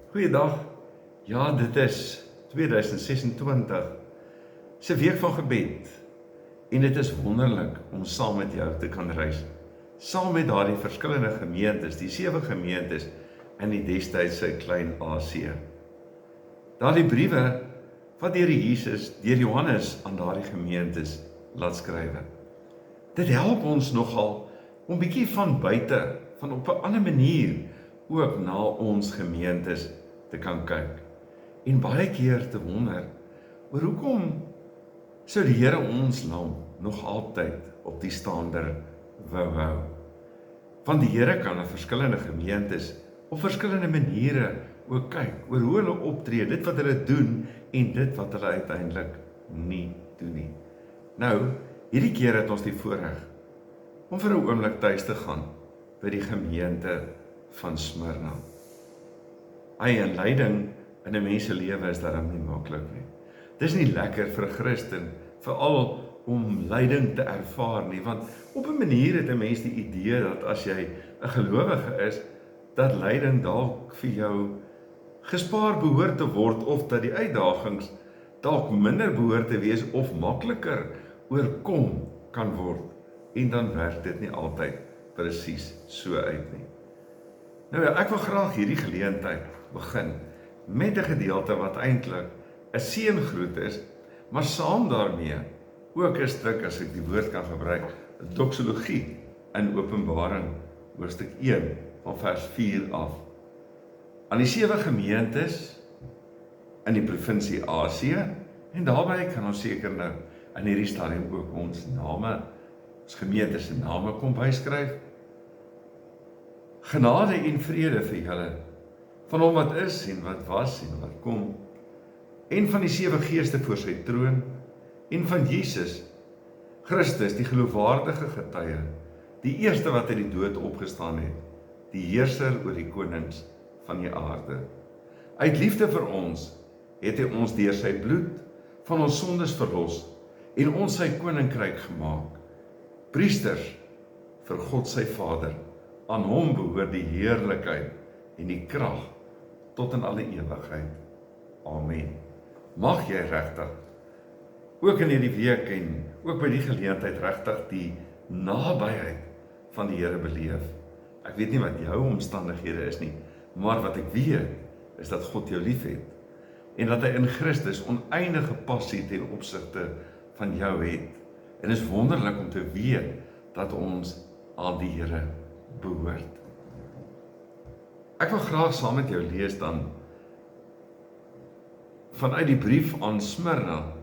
Goeiedag. Ja, dit is 2026 se week van gebed. En dit is wonderlik om saam met jou te kan reis. Saam met daardie verskillende gemeentes, die 7 gemeentes in die destydse Klein-Asië. Daardie briewe wat deur Jesus, deur Johannes aan daardie gemeentes laat skrywe. Dit help ons nogal om bietjie van buite, van op 'n ander manier ook na ons gemeentes te kan kyk. En baie keer te wonder oor hoekom sou die Here ons lamp nog altyd op die staander wou hou. Want die Here kan na verskillende gemeentes op verskillende maniere ook kyk oor hoe hulle optree, dit wat hulle doen en dit wat hulle uiteindelik nie doen nie. Nou, hierdie keer het ons die voorreg om vir 'n oomblik tuis te gaan by die gemeente van Smyrna. En lyding in 'n mens se lewe is daarom nie maklik nie. Dis nie lekker vir 'n Christen, veral om lyding te ervaar nie, want op 'n manier het 'n mens die idee dat as jy 'n gelowige is, dat lyding dalk vir jou gespaar behoort te word, of dat die uitdagings dalk minder behoort te wees of makliker oorkom kan word. En dan werk dit nie altyd presies so uit nie. Nou ja, ek wil graag hierdie geleentheid begin met 'n gedeelte wat eintlik 'n seëngroet is, maar saam daarmee ook 'n stuk, as ek die woord kan gebruik, doxologie in Openbaring hoofstuk 1 van vers 4 af. Aan die 7 gemeentes in die provinsie Asië, en daarbey kan ons seker nou in hierdie stadium ook ons name, ons gemeente se name kom byskryf. Genade en vrede vir julle, van hom wat is en wat was en wat kom, en van die 7 geeste voor sy troon, en van Jesus Christus, die geloofwaardige getuie, die eerste wat uit die dood opgestaan het, die heerser oor die konings van die aarde. Uit liefde vir ons het hy ons deur sy bloed van ons sondes verlos en ons sy koninkryk gemaak. Priesters vir God sy Vader. Aan hom behoort die heerlikheid en die krag tot in alle ewigheid. Amen. Mag jy regtig ook in hierdie week en ook by die geleentheid regtig die nabyheid van die Here beleef. Ek weet nie wat jou omstandighede is nie, maar wat ek weet is dat God jou liefhet en dat hy in Christus oneindige passie ten opsigte van jou het. En is wonderlik om te weet dat ons aan die Here behoort. Ek wil graag saam met jou lees dan vanuit die brief aan Smyrna.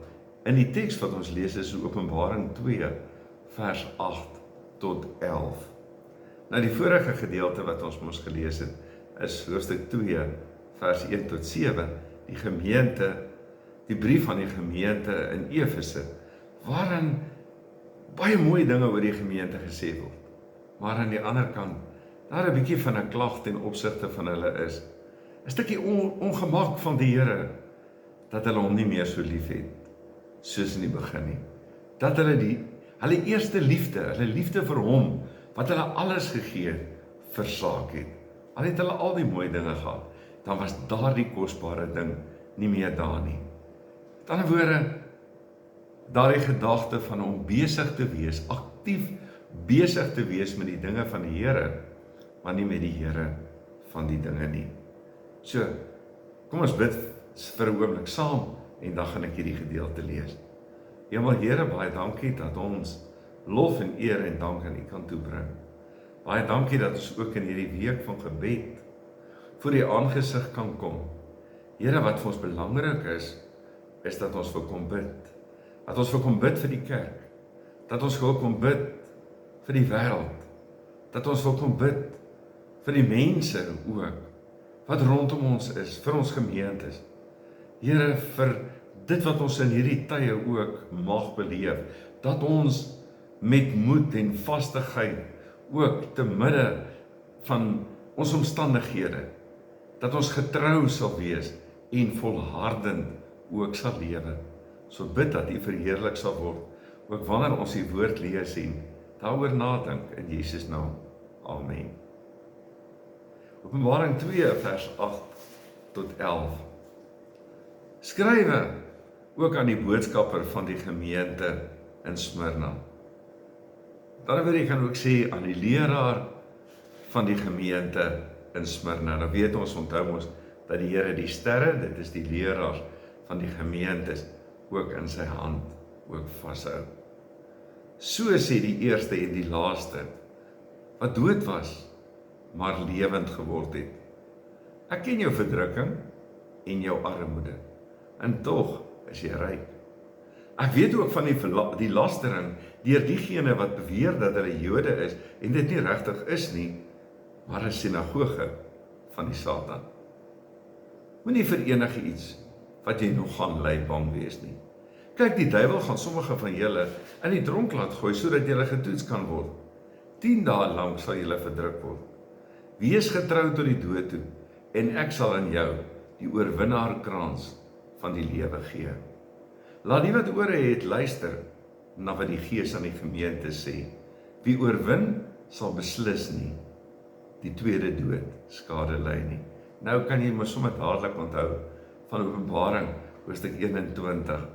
In die teks wat ons lees is Openbaring 2 vers 8 tot 11. Nou die vorige gedeelte wat ons mos gelees het is hoofstuk 2 vers 1 tot 7, die gemeente, die brief aan die gemeente in Efese, waarin baie mooi dinge oor die gemeente gesê word. Maar aan die ander kant, daar 'n bietjie van 'n klag ten opsigte van hulle is. 'n Stukkie ongemak van die Here, dat hulle hom nie meer so lief het, soos in die begin nie. Dat hulle eerste liefde, hulle liefde vir hom, wat hulle alles gegee het, versaak het. Al het hulle al die mooi dinge gehad, dan was daardie kosbare ding nie meer daar nie. Met ander woorde, daardie gedagte van om besig te wees, aktief besig te wees met die dinge van die Here, maar nie met die Here van die dinge nie. So, kom ons bid vir 'n oomblik saam, en dan gaan ek hierdie gedeelte lees. Hemel Here, baie dankie dat ons lof en eer en dank aan U kan toebring. Baie dankie dat ons ook in hierdie week van gebed voor U aangesig kan kom. Here, wat vir ons belangrik is dat ons wil kom bid. Dat ons wil kom bid vir die kerk. Dat ons wil kom bid vir die wêreld. Dat ons wil kom bid vir die mense ook, wat rondom ons is, vir ons gemeentes. Here, vir dit wat ons in hierdie tye ook mag beleef, dat ons met moed en vastigheid ook te midde van ons omstandighede, dat ons getrou sal wees en volhardend ook sal lewe. So bid dat U verheerlik sal word, ook wanneer ons die woord lees en daaroor nadink in Jesus naam. Amen. Openbaring 2 vers 8 tot 11. Skrywe ook aan die boodskapper van die gemeente in Smyrna. Dan wil ek kan ook sê aan die leraar van die gemeente in Smyrna. Nou weet ons, onthou ons, dat die Here die sterre, dit is die leraars van die gemeentes, ook in sy hand ook vashou. So sê die eerste en die laaste, wat dood was, maar lewend geword het. Ek ken jou verdrukking en jou armoede, en tog is jy ryk. Ek weet ook van die lastering deur diegene wat beweer dat hulle Jode is, en dit nie regtig is nie, maar 'n sinagoge van die Satan. Moenie vir enige iets wat jy nog gaan ly bang wees nie. Kyk, die duiwel gaan sommige van julle in die tronk laat gooi, sodat julle getoets kan word. 10 dae lank sal julle verdruk word. Wees getrou tot die dood toe, en ek sal aan jou die oorwinnaarkrans van die lewe gee. Laat die wat ore het luister na wat die Gees aan die gemeente sê. Wie oorwin, sal beslis nie die tweede dood skade ly nie. Nou kan jy maar sommer dadelik onthou van Openbaring, hoofstuk 21,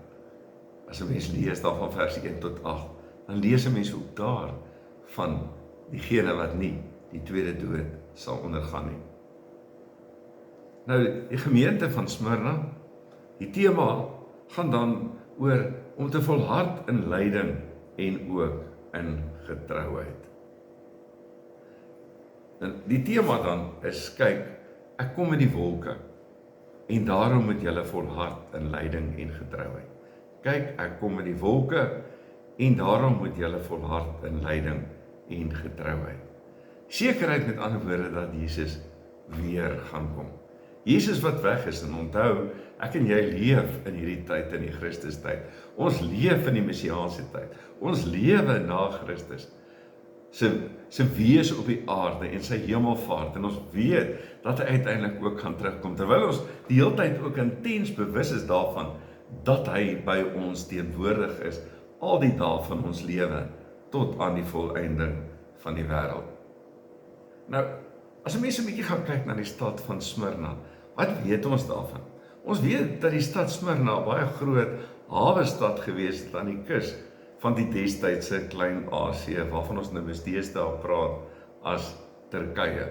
as 'n mens lees daar van vers 1 tot 8, dan lees 'n mens ook daar van diegene wat nie die tweede dood sal ondergaan nie. Nou, die gemeente van Smyrna, die tema gaan dan oor om te volhard in lyding en ook in getrouheid. En die tema dan is, kyk, ek kom in die wolke, en daarom moet julle volhard in lyding en getrouheid. Kyk, ek kom in die wolke, en daarom moet julle volhard in lyding en getrouheid. Sekerheid met ander woorde dat Jesus weer gaan kom. Jesus wat weg is, en onthou, ek en jy leef in hierdie tyd, in die Christus tyd. Ons leef in die Messiaanse tyd. Ons lewe na Christus se wees op die aarde en sy hemelvaart, en ons weet dat hy uiteindelik ook gaan terugkom, terwyl ons die hele tyd ook intens bewus is daarvan, dat hy by ons teenwoordig is, al die dae van ons lewe, tot aan die volëinding van die wêreld. Nou, as mense 'n bietjie gaan kyk na die stad van Smyrna, wat weet ons daarvan? Ons weet dat die stad Smyrna 'n baie groot hawestad gewees het aan die kus van die destydse Klein-Asië, waarvan ons nou deesdae praat as Turkye.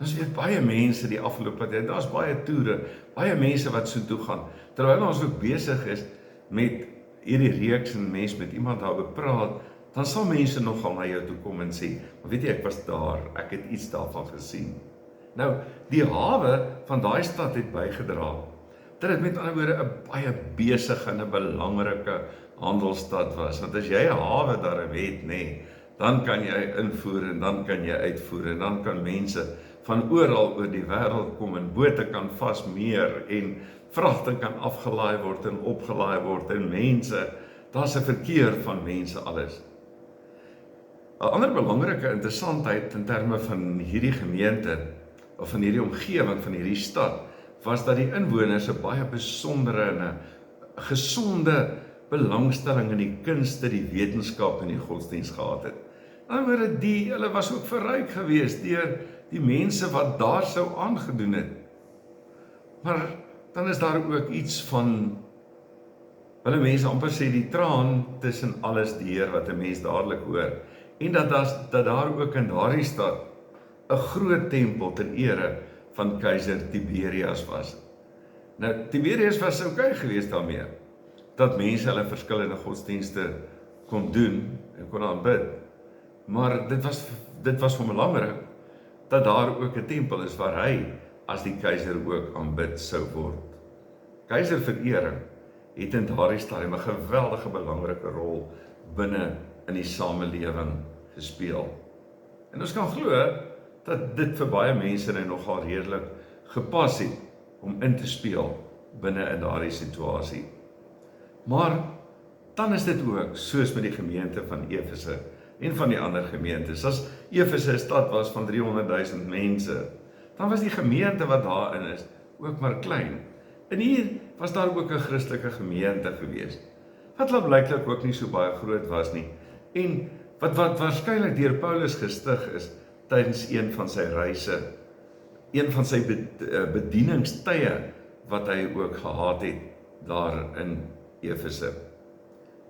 Ons weet baie mense die afgelope tyd, daar's baie toere, baie mense wat so toe gaan, terwyl ons ook besig is met hierdie reeks en mens met iemand daar bepraat, dan sal mense nogal na jou toe kom en sê, maar weet jy, ek was daar, ek het iets daarvan gesien. Nou, die hawe van daai stad het bygedra, dat dit met ander woorde 'n baie besige en 'n belangrike handelsstad was, want as jy 'n hawe daar het, nee, dan kan jy invoer en dan kan jy uitvoer, en dan kan mense van oral oor die wêreld kom, en bote kan vasmeer, en vragte kan afgelaai word en opgelaai word, en mense, daar's 'n verkeer van mense alles. 'n Ander belangrike interessantheid in terme van hierdie gemeente, of van hierdie omgewing van hierdie stad, was dat die inwoners 'n baie besondere en 'n gesonde belangstelling in die kunste, die wetenskap en die godsdienst gehad het. Hulle was ook verryk geweest deur die mense wat daar sou aangedoen het. Maar dan is daar ook iets van, hulle mense amper sê, die traan tussen alles deur wat 'n mens dadelik hoor, en dat daar ook in daardie stad 'n groot tempel ter ere van keiser Tiberias was. Nou, Tiberias was okay geweest daarmee, dat mense hulle verskillende godsdienste kon doen en kon aanbid, maar dit was van belangrik dat daar ook 'n tempel is waar hy as die keiser ook aanbid sou word. Keiserverering het in daardie stadium 'n geweldige belangrike rol binne in die samelewing gespeel. En ons kan glo dat dit vir baie mense nou nogal redelik gepas het om in te speel binne in daardie situasie. Maar dan is dit ook soos met die gemeente van Efese en van die ander gemeentes. As Efese 'n stad was van 300,000 mense, dan was die gemeente wat daarin is ook maar klein. En hier was daar ook 'n Christelike gemeente gewees, wat blykbaar ook nie so baie groot was nie, en wat waarskynlik deur Paulus gestig is tydens een van sy reise een van sy bedieningstye wat hy ook gehad het daar in Efese.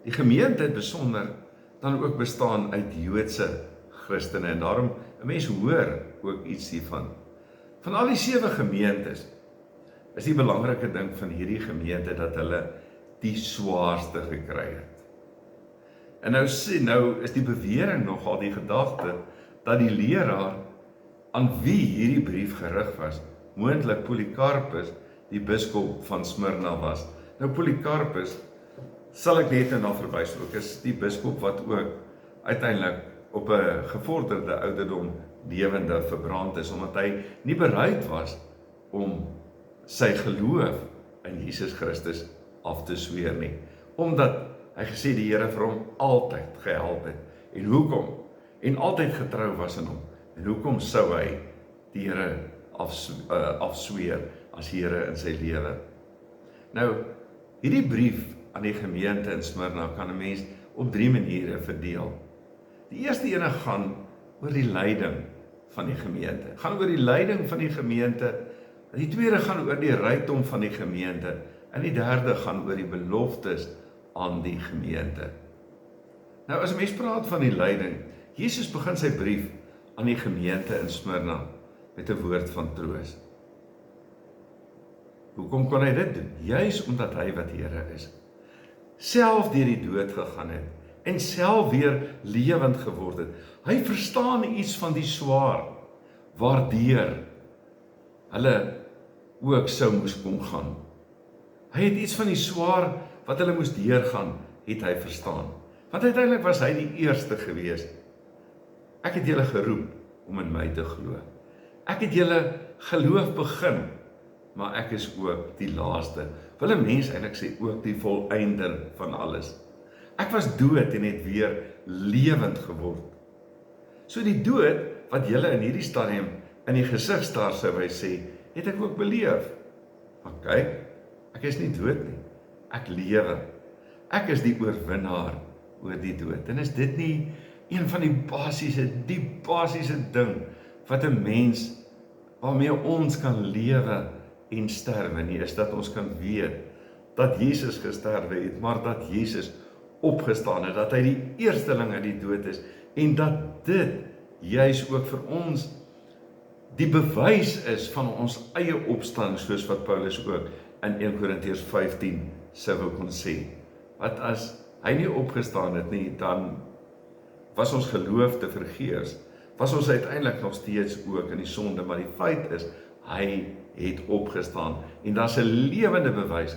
Die gemeente het besonder dan ook bestaan uit Joodse Christene en daarom 'n mens hoor ook iets hiervan. Van al die 7 gemeentes is die belangrike ding van hierdie gemeente dat hulle die swaarste gekry het. En nou is die bewering nogal die gedagte dat die leraar aan wie hierdie brief gerig was, moontlik Polycarpus, die biskop van Smyrna was. Nou Polycarpus, sal ek net na verwys ook, is die biskop wat ook uiteindelik op 'n gevorderde ouderdom lewende verbrand is, omdat hy nie bereid was om sy geloof in Jesus Christus af te sweer nie. Omdat hy gesê die Here vir hom altyd gehelp het. En hoekom? En altyd getrou was aan hom. En hoekom sou hy die Here afsweer as Here in sy lewe? Nou, hierdie brief aan die gemeente in Smyrna kan 'n mens op 3 maniere verdeel. Die eerste ene gaan oor die leiding van die gemeente. Gaan oor die leiding van die gemeente. Die tweede gaan oor die rykdom van die gemeente. En die derde gaan oor die beloftes aan die gemeente. Nou as 'n mens praat van die leiding, Jesus begin sy brief aan die gemeente in Smyrna met 'n woord van troos. Hoekom kon hy dit doen? Juis omdat hy wat Here is, self deur die dood gegaan het en self weer lewend geword het. Hy verstaan iets van die swaar waardeur hulle ook sou moes kom gaan. Hy het iets van die swaar wat hulle moes deurgaan, het hy verstaan. Want uiteindelik was hy die eerste gewees. Ek het julle geroep om in my te glo. Ek het julle geloof begin, maar ek is ook die laaste. Wil 'n mens eintlik sê ook die volëinder van alles. Ek was dood en het weer lewend geword. So die dood wat julle in hierdie stadium in die gesig staar sou hy sê, het ek ook beleef. Maar kyk, ek is nie dood nie. Ek lewe. Ek is die oorwinnaar oor die dood. En is dit nie een van die basiese ding wat 'n mens waarmee ons kan lewe en sterwe nie, is dat ons kan weet dat Jesus gesterwe het, maar dat Jesus opgestaan het, dat hy die eersteling uit die dood is, en dat dit juis ook vir ons die bewys is van ons eie opstanding, soos wat Paulus ook in 1 Korintiërs 15 sou kon sê. Wat as hy nie opgestaan het nie, dan was ons geloof te vergeefs, was ons uiteindelik nog steeds ook in die sonde, maar die feit is, hy het opgestaan, en daar is 'n lewende bewys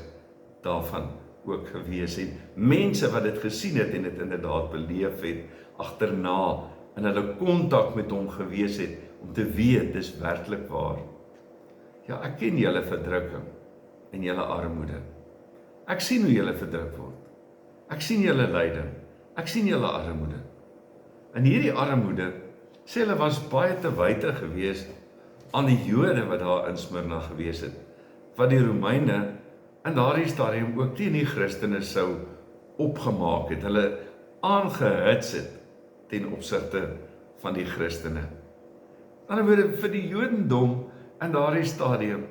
daarvan ook gewees het. Mense wat dit gesien het en dit inderdaad beleef het, agterna, en hulle kontak met hom gewees het, om te weet, dis werklik waar. Ja, ek ken julle verdrukking, en julle armoede. Ek sien hoe julle verdruk word. Ek sien julle lyding. Ek sien julle armoede. En hierdie armoede, sê hulle was baie te wyte gewees aan die Jode wat daar in Smyrna gewees het, wat die Romeine in daardie stadium ook teen die Christene sou opgemaak het, hulle aangehits het ten opsigte van die Christene. Aan die ander woorde, vir die Jodendom in daardie stadium,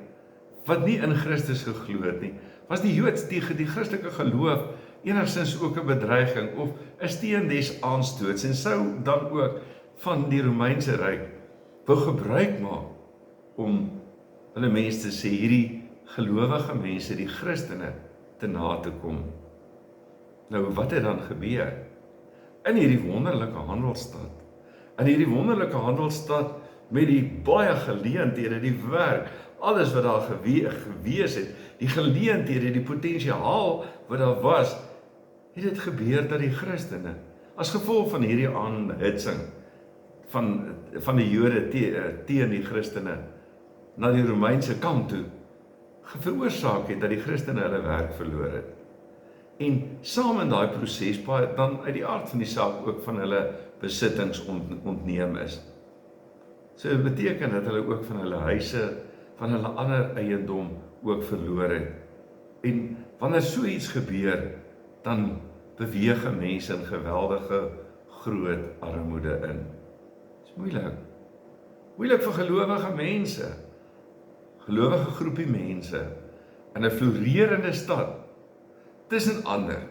wat nie in Christus geglo het nie, was die Christelike geloof enigstens ook 'n bedreiging of 'n steen des aanstoots, en sou dan ook van die Romeinse ryk wou gebruik maak om hulle mense te sê, hierdie gelowige mense, die Christene, te na te kom. Nou, wat het dan gebeur? In hierdie wonderlike handelsstad, met die baie geleenthede, die werk, alles wat daar gewees het, die geleenthede, die potensiaal wat daar was, het dit gebeur dat die Christene, as gevolg van hierdie aanhitsing van die Jode teen die Christene, na die Romeinse kant toe, veroorsaak het dat die Christene hulle werk verloor het. En saam in daai proses, dan uit die aard van die saak ook van hulle besittings ontneem is. So dit beteken dat hulle ook van hulle huise, van hulle ander eiendom ook verloor het. En wanneer so iets gebeur, dan beweeg 'n mens in geweldige groot armoede in. Dit is moeilik vir gelowige mense, gelowige groepie mense in 'n floreerende stad, tussen ander,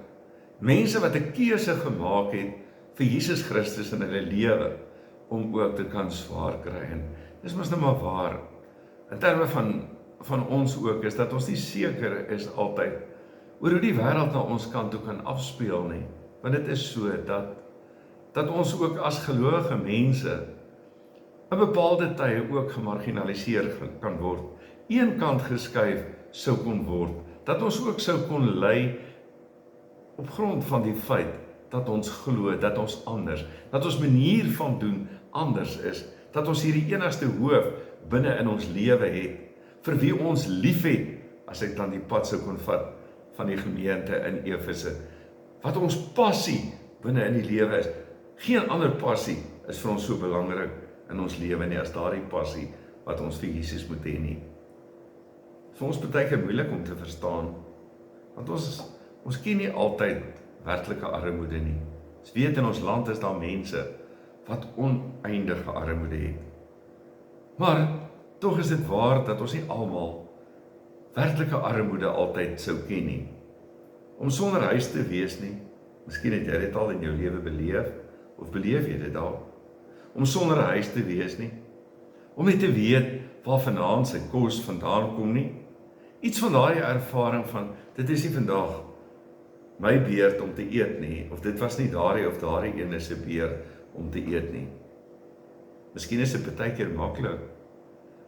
mense wat 'n keuse gemaak het vir Jesus Christus in hulle lewe, om ook te kan swaar kry. En dis mos nou maar waar, in terme van ons ook, is dat ons nie seker is altyd, oor hoe die wêreld na ons kant toe kan afspeel nie, want dit is so, dat ons ook as gelowige mense, in bepaalde tye ook gemarginaliseer kan word, een kant geskuif sou kon word, dat ons ook sou kon ly, op grond van die feit, dat ons glo, dat ons anders, dat ons manier van doen anders is, dat ons hierdie enigste hoof binne in ons lewe het, vir wie ons lief het, as ek dan die pad sou kon vat, van die gemeente in Efese, wat ons passie binne in die lewe is. Geen ander passie is vir ons so belangrik in ons lewe nie, as daardie passie wat ons vir Jesus moet hê nie. Vir ons baie keer moeilik om te verstaan, want ons ken nie altyd werklike armoede nie. Ons weet in ons land is daar mense wat oneindige armoede het. Maar tog is dit waar dat ons nie almal werklike armoede altyd sou ken nie. Om sonder huis te wees nie, miskien het jy dit al in jou lewe beleef, of beleef jy dit al? Om sonder 'n huis te wees nie, om nie te weet waar vanaand sy kos vandaan kom nie, iets van daardie ervaring van, dit is nie vandag my beurt om te eet nie, of dit was nie daardie of daardie ene se beurt om te eet nie. Miskien is dit baie keer maklik,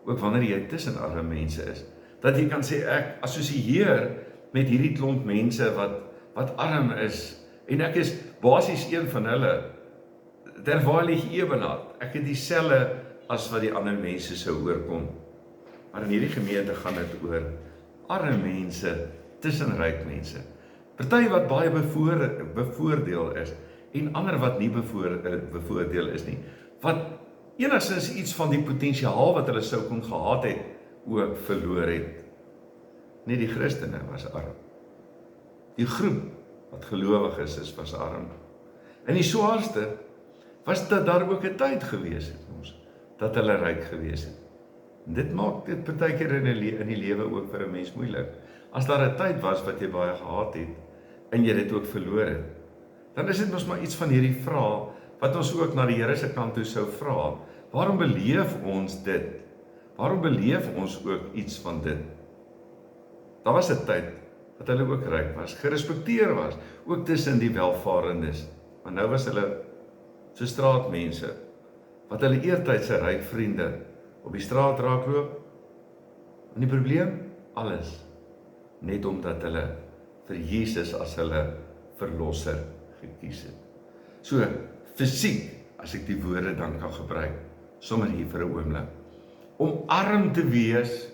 ook wanneer jy tussen arme mense is, dat jy kan sê, ek assosieer met hierdie klomp mense wat arm is, en ek is basies een van hulle, terwyl ewenaard, ek het dieselfde as wat die ander mense sou oorkom. Maar in hierdie gemeente gaan dit oor arme mense tussen ryk mense. Party wat baie bevoordeel is, en ander wat nie bevoordeel is nie, wat enigstens iets van die potensiaal wat hulle sou kon gehad het, ook verloor het. Nie die Christene was arm. Die groep wat gelowig is was arm. En die swaarste was dat daar ook 'n tyd gewees het ons, dat hulle ryk gewees het. En dit maak dit baie keer in die lewe ook vir 'n mens moeilik. As daar 'n tyd was wat jy baie gehad het, en jy dit ook verloor het, dan is dit mos maar iets van hierdie vraag, wat ons ook na die Here se kant toe sou vra. Waarom beleef ons dit? Waarom beleef ons ook iets van dit? Daar was 'n tyd, wat hulle ook ryk was, gerespekteer was, ook tussen die welvarendes, maar nou was hulle so straatmense, wat hulle eertydse ryk vriende op die straat raakloop, en die probleem, alles, net omdat hulle vir Jesus as hulle verlosser gekies het. So, fisiek, as ek die woorde dan kan gebruik, sommer hier vir 'n oomblik, om arm te wees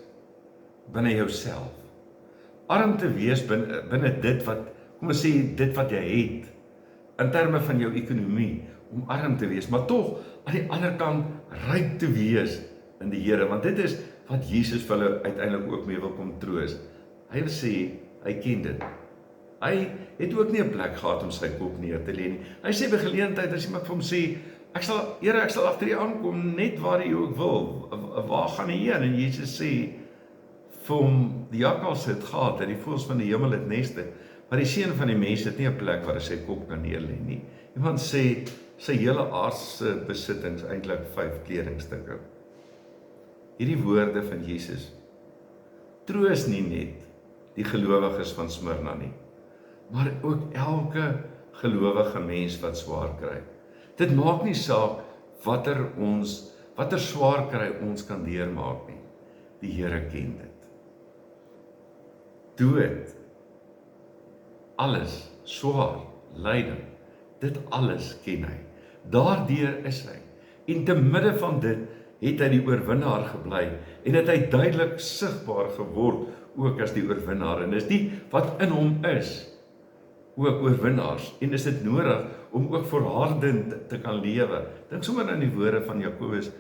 binne jouself, arm te wees binne dit wat, kom ons sê, dit wat jy het, in terme van jou ekonomie, om arm te wees, maar tog, aan die ander kant, ryk te wees in die Here, want dit is wat Jesus vir hulle uiteindelik ook mee wil kom troos. Hy wil sê, hy ken dit. Hy het ook nie 'n plek gehad om sy kop neer te lê nie. Hy sê by geleentheid, as iemand vir hom sê, Here, ek sal agter U aankom, net waar U ook wil, waar gaan U heen? En Jesus sê, vir hom, die jakkals het gate, en die voëls van die hemel het neste, maar die seun van die mens het nie 'n plek waar hy sy kop kan neerlê nie. Iemand sê, sy hele aardse besittings, eintlik 5 kledingstukke. Hierdie woorde van Jesus, troos nie net die gelowiges van Smyrna nie, maar ook elke gelowige mens wat swaar kry. Dit maak nie saak watter swaar kry ons kan deurmaak nie. Die Here ken dit. Dood, alles, swaar, lyding, dit alles ken hy. Daardeur is hy. En te midde van dit het hy die oorwinnaar gebly en het hy duidelik sigbaar geword ook as die oorwinnaar. En is die wat in hom is ook oorwinnaars, en is dit nodig om ook volhardend te kan lewe. Dink sommer aan die woorde van Jakobus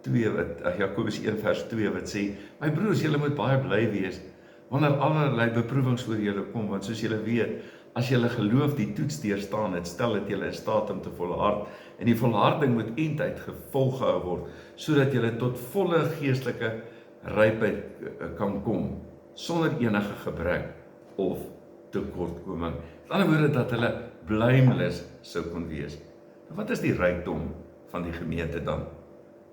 1 vers 2 wat sê, my broers, julle moet baie bly wees, wanneer allerlei beproewings oor julle kom, want soos julle weet, as julle geloof die toets deurstaan het, stel dit julle in staat om te volhard, en die volharding moet eindtyd gevolg gehou word, sodat julle tot volle geestelike rypheid kan kom, sonder enige gebrek of tekortkoming. Met ander woorde dat hulle blameless sou kon wees. Wat is die rykdom van die gemeente dan?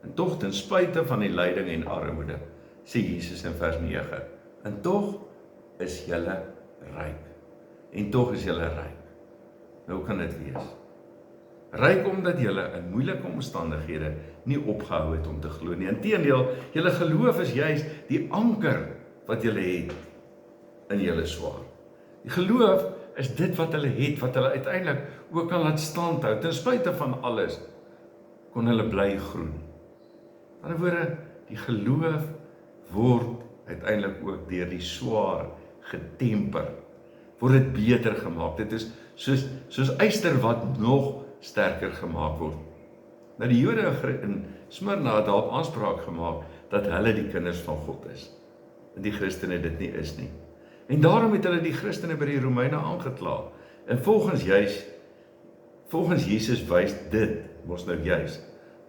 En tog, ten spyte van die lyding en armoede, sê Jesus in vers 9, en tog is julle ryk. En tog is julle ryk. Nou hoe kan dit wees? Ryk omdat julle in moeilike omstandighede nie opgehou het om te glo nie. Inteendeel, julle geloof is juis die anker wat julle het in julle swaar. Die geloof is dit wat hulle het, wat hulle uiteindelik ook kan laat standhou. Ten spyte van alles kon hulle bly groen. Aan die ander woorde, die geloof word uiteindelik ook deur die swaar getemper, word dit beter gemaak. Dit is soos yster wat nog sterker gemaak word. Nou die Jode in Smyrna het daarop aanspraak gemaak dat hulle die kinders van God is, en die Christene dit nie is nie. En daarom het hulle die Christene by die Romeine aangekla. En volgens Jesus wys dit mos nou juis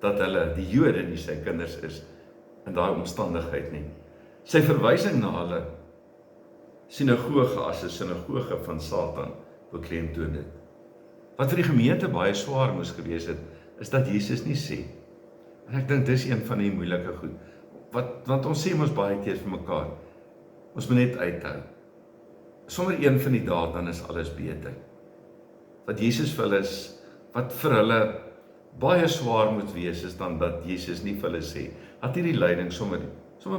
dat hulle die Jode nie sy kinders is in daai omstandigheid nie. Sy verwysing na hulle sinagoge as 'n sinagoge van Satan beklemtoon dit. Wat vir die gemeente baie swaar moes gewees het, is dat Jesus nie sê. En ek dink dis een van die moeilike goed. Want ons sê mos baie keer vir mekaar, ons moet net uithou. Sommer een van die dae dan is alles beter. Wat Jesus vir hulle is, wat vir hulle baie swaar moet wees, is dan dat Jesus nie vir hulle sê, dat hierdie lyding sommer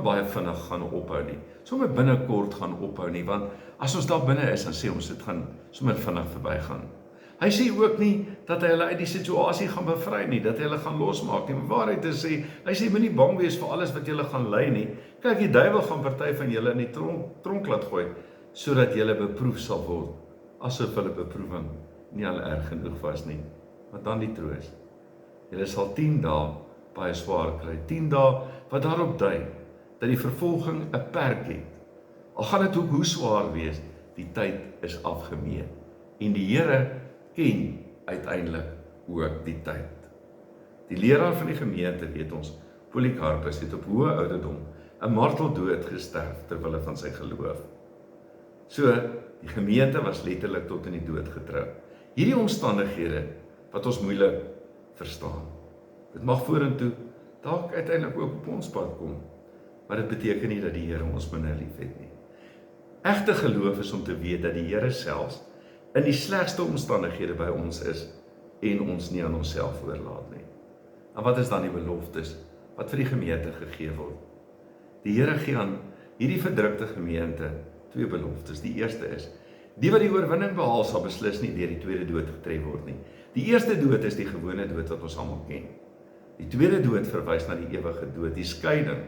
baie vinnig gaan ophou nie, sommer binnekort gaan ophou nie, want as ons daar binne is, dan sê ons dit gaan sommer vinnig verbygaan. Hy sê ook nie dat hy hulle uit die situasie gaan bevry nie, dat hy hulle gaan losmaak nie, maar waarheid te sê, hy sê moenie bang wees vir alles wat julle gaan ly nie. Kyk, die duiwel gaan party van julle in die tronk laat gooi, sodat julle beproef sal word, asof hulle beproewing nie al erg genoeg was nie. Wat dan die troos? Julle sal 10 dae baie swaar kry, 10 dae wat daarop dui, dat die vervolging 'n perk het. Al gaan dit ook hoe swaar wees, die tyd is afgemeet. En die Here ken uiteindelik ook die tyd. Die leraar van die gemeente, weet ons, Polycarpus, het op hoë ouderdom 'n marteldood gesterf ter wille van sy geloof. So, die gemeente was letterlik tot in die dood getrou. Hierdie omstandighede wat ons moeilik verstaan. Dit mag vorentoe dalk uiteindelik ook op ons pad kom, maar dit beteken nie dat die Here ons minder liefhet nie. Egte geloof is om te weet dat die Here selfs in die slegste omstandighede by ons is en ons nie aan onsself oorlaat nie. En wat is dan die beloftes wat vir die gemeente gegee word? Die Here gee aan hierdie verdrukte gemeente 2 beloftes. Die eerste is, die wat die oorwinning behaal sal beslis nie deur die tweede dood getref word nie. Die eerste dood is die gewone dood wat ons almal ken. Die tweede dood verwys na die ewige dood, die skeiding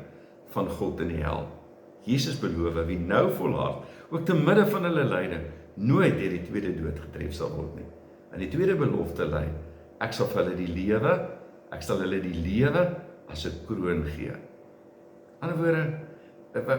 van God in die hel. Jesus beloof wie nou volhard, ook te midde van hulle lyding, nooit deur die tweede dood getref sal word nie. En die tweede belofte lei, ek sal vir hulle die lewe as 'n kroon gee. Aan die ander woorde,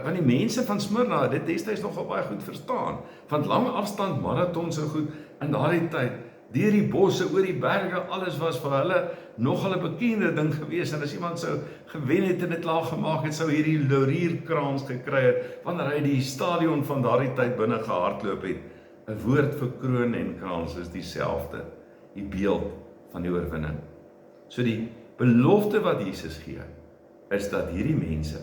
want die mense van Smyrna het dit destyds nogal baie goed verstaan, van lang afstand marathons en goed, in daardie tyd, deur die bosse, oor die berge, alles was vir hulle nogal 'n bekende ding gewees, en as iemand sou gewen het en dit klaar gemaak het, sou hierdie laurierkrans gekry het, wanneer hy die stadion van daardie tyd binne gehardloop het. 'n Woord vir kroon en krans is dieselfde, die beeld van die oorwinning. So die belofte wat Jesus gee, is dat hierdie mense,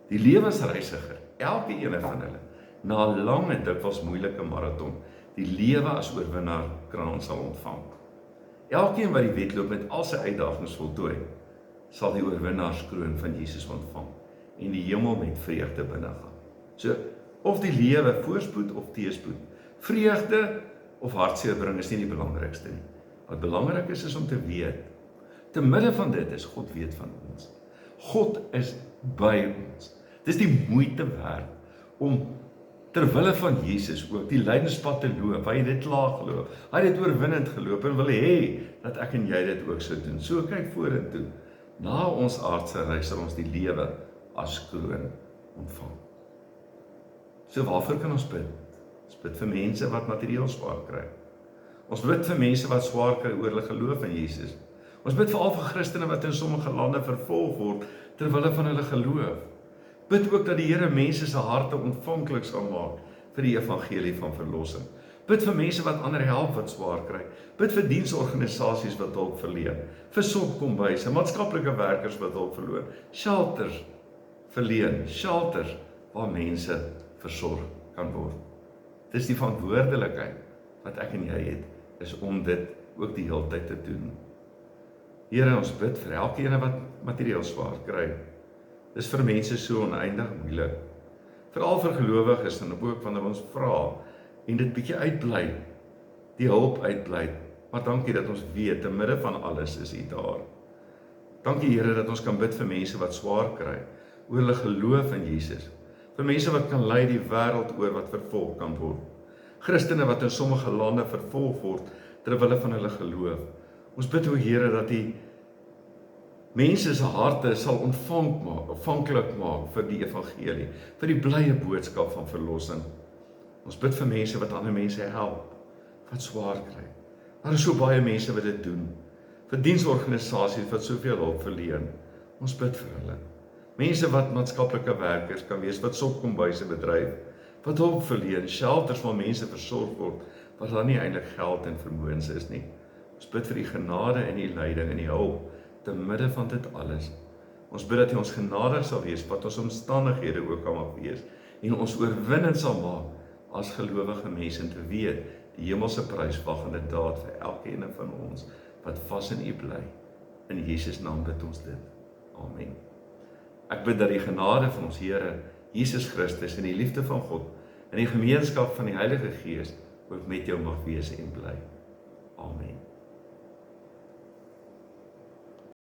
die lewensreisiger, elke ene van hulle, na 'n lang en dikwels moeilike marathon, die lewe as oorwinnaar kraan sal ontvang. Elkeen wat die wedloop met al sy uitdagings voltooi, sal die oorwinnaarskroon van Jesus ontvang en die hemel met vreugde binnegaan. So, of die lewe voorspoed of teëspoed, vreugde of hartseer bring is nie die belangrikste nie. Wat belangrik is om te weet, te midde van dit is God weet van ons. God is by ons. Dis die moeite werd om terwille van Jesus ook die lydenspad te loop. Hy het dit klaar geloop. Hy het dit oorwinnend geloop en wil hê dat ek en jy dit ook sou doen. So kyk vorentoe. Na ons aardse reis sal ons die lewe as kroon ontvang. So waarvoor kan ons bid? Ons bid vir mense wat materieel swaar kry. Ons bid vir mense wat swaar kry oor hulle geloof in Jesus. Ons bid veral vir Christene wat in sommige lande vervolg word terwille van hulle geloof. Bid ook dat die Here mense se harte ontvanklik sal maak vir die evangelie van verlossing. Bid vir mense wat ander help wat swaar kry. Bid vir diensorganisasies wat hulp verleen, vir sorgkombuise, maatskaplike werkers wat hulp verloor, shelters verleen, shelters waar mense versorg kan word. Dis die verantwoordelikheid wat ek en jy het, is om dit ook die hele tyd te doen. Here, ons bid vir elkeen wat materieel swaar kry. Dis vir mense so oneindig moeilik. Veral vir gelowiges en ook wanneer ons vra en dit bietjie uitbly, die hulp uitbly. Maar dankie dat ons weet, te midde van alles is U daar. Dankie Here dat ons kan bid vir mense wat swaar kry, oor hulle geloof in Jesus. Vir mense wat kan lei die wêreld oor wat vervolg kan word. Christene wat in sommige lande vervolg word terwille van hulle geloof. Ons bid o Here dat U mense se harte sal ontvanklik maak vir die evangelie, vir die blye boodskap van verlossing. Ons bid vir mense wat ander mense help, wat swaar kry. Daar is so baie mense wat dit doen, vir diensorganisasies wat soveel hulp verleen. Ons bid vir hulle. Mense wat maatskaplike werkers kan wees, wat sorgkombuise bedryf, wat hulp verleen, shelters waar mense versorg word, wat daar nie eintlik geld en vermoëns is nie. Ons bid vir die genade en die leiding en die hulp, te midde van dit alles. Ons bid dat U ons genadig sal wees, wat ons omstandighede ook al mag wees, en ons oorwinnend sal maak, as gelowige mense, en te weet, die hemelse pryswaggende daad vir elkeen van ons, wat vas in U bly. In Jesus naam bid ons dit. Amen. Ek bid dat die genade van ons Here, Jesus Christus, en die liefde van God, en die gemeenskap van die Heilige Gees, ook met jou mag wees en bly. Amen.